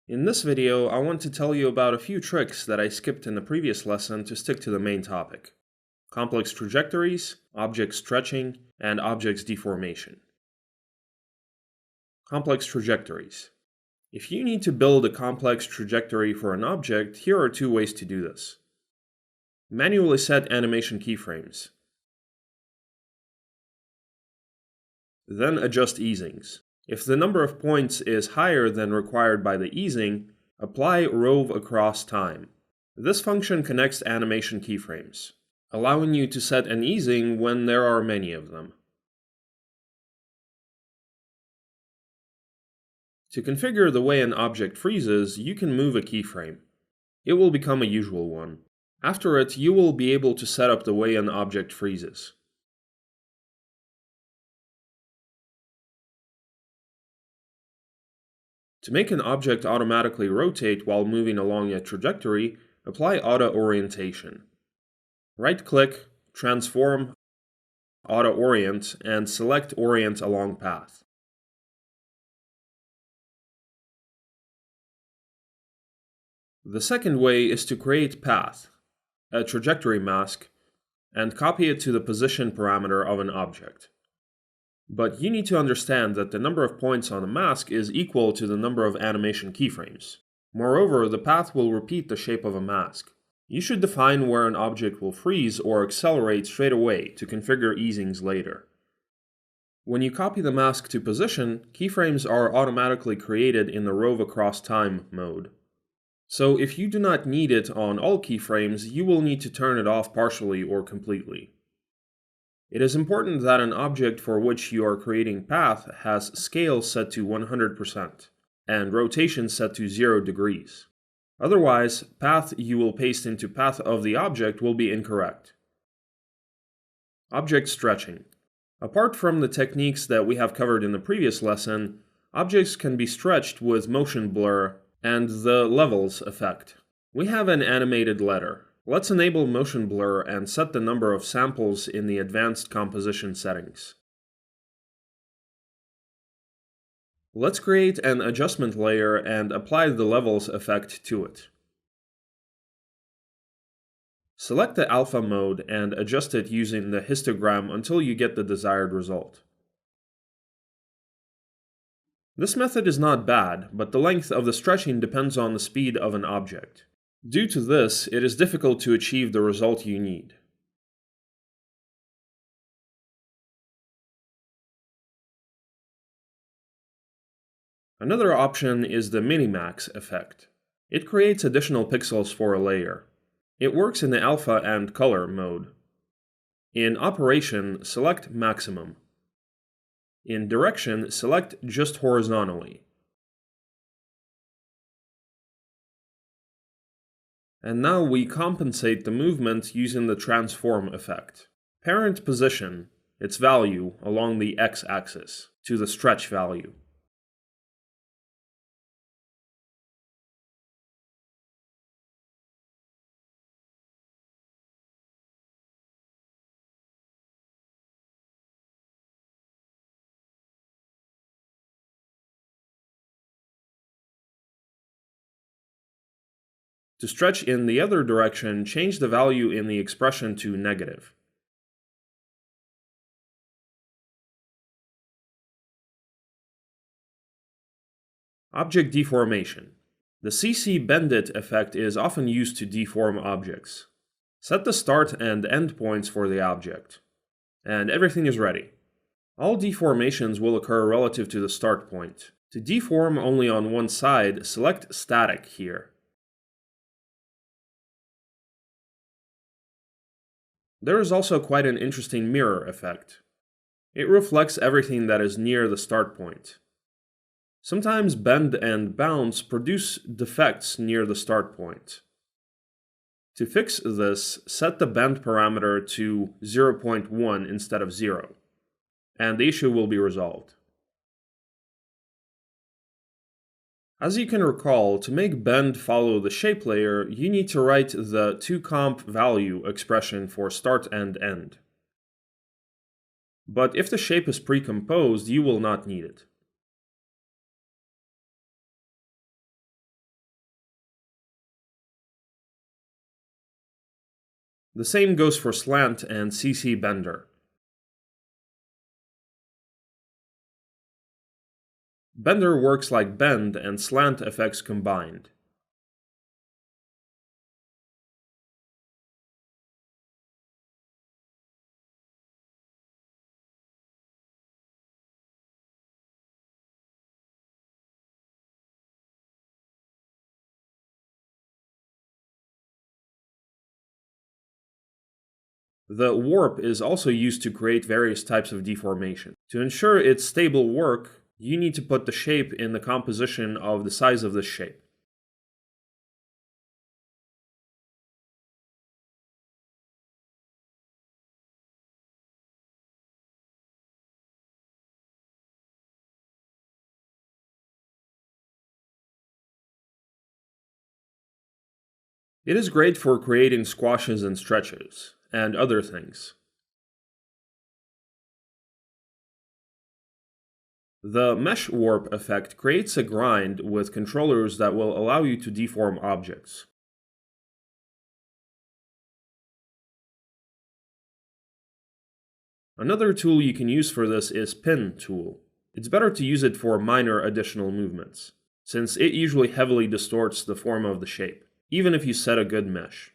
In this video, I want to tell you about a few tricks that I skipped in the previous lesson to stick to the main topic: complex trajectories, object stretching, and objects deformation. Complex trajectories. If you need to build a complex trajectory for an object, here are two ways to do this. Manually set animation keyframes. Then adjust easings. If the number of points is higher than required by the easing, apply Rove across time. This function connects animation keyframes, allowing you to set an easing when there are many of them. To configure the way an object freezes, you can move a keyframe. It will become a usual one. After it, you will be able to set up the way an object freezes. To make an object automatically rotate while moving along a trajectory, apply Auto Orientation. Right-click, Transform, Auto Orient, and select Orient Along Path. The second way is to create Path, a trajectory mask, and copy it to the position parameter of an object. But you need to understand that the number of points on the mask is equal to the number of animation keyframes. Moreover, the path will repeat the shape of a mask. You should define where an object will freeze or accelerate straight away to configure easings later. When you copy the mask to position, keyframes are automatically created in the Rove across time mode. So if you do not need it on all keyframes, you will need to turn it off partially or completely. It is important that an object for which you are creating path has scale set to 100% and rotation set to 0 degrees. Otherwise, path you will paste into path of the object will be incorrect. Object stretching. Apart from the techniques that we have covered in the previous lesson, objects can be stretched with motion blur and the levels effect. We have an animated letter. Let's enable motion blur and set the number of samples in the advanced composition settings. Let's create an adjustment layer and apply the levels effect to it. Select the alpha mode and adjust it using the histogram until you get the desired result. This method is not bad, but the length of the stretching depends on the speed of an object. Due to this, it is difficult to achieve the result you need. Another option is the Minimax effect. It creates additional pixels for a layer. It works in the alpha and color mode. In operation, select maximum. In direction, select just horizontally. And now we compensate the movement using the transform effect. Parent position its value along the x-axis to the stretch value. To stretch in the other direction, change the value in the expression to negative. Object deformation. The CC Bendit effect is often used to deform objects. Set the start and end points for the object. And everything is ready. All deformations will occur relative to the start point. To deform only on one side, select Static here. There is also quite an interesting mirror effect. It reflects everything that is near the start point. Sometimes bend and bounce produce defects near the start point. To fix this, set the bend parameter to 0.1 instead of 0, and the issue will be resolved. As you can recall, to make bend follow the shape layer, you need to write the toComp value expression for start and end. But if the shape is pre-composed, you will not need it. The same goes for slant and CC bender. Bender works like bend and slant effects combined. The warp is also used to create various types of deformation. To ensure its stable work, you need to put the shape in the composition of the size of this shape. It is great for creating squashes and stretches, and other things. The mesh warp effect creates a grind with controllers that will allow you to deform objects. Another tool you can use for this is Pin tool. It's better to use it for minor additional movements, since it usually heavily distorts the form of the shape, even if you set a good mesh.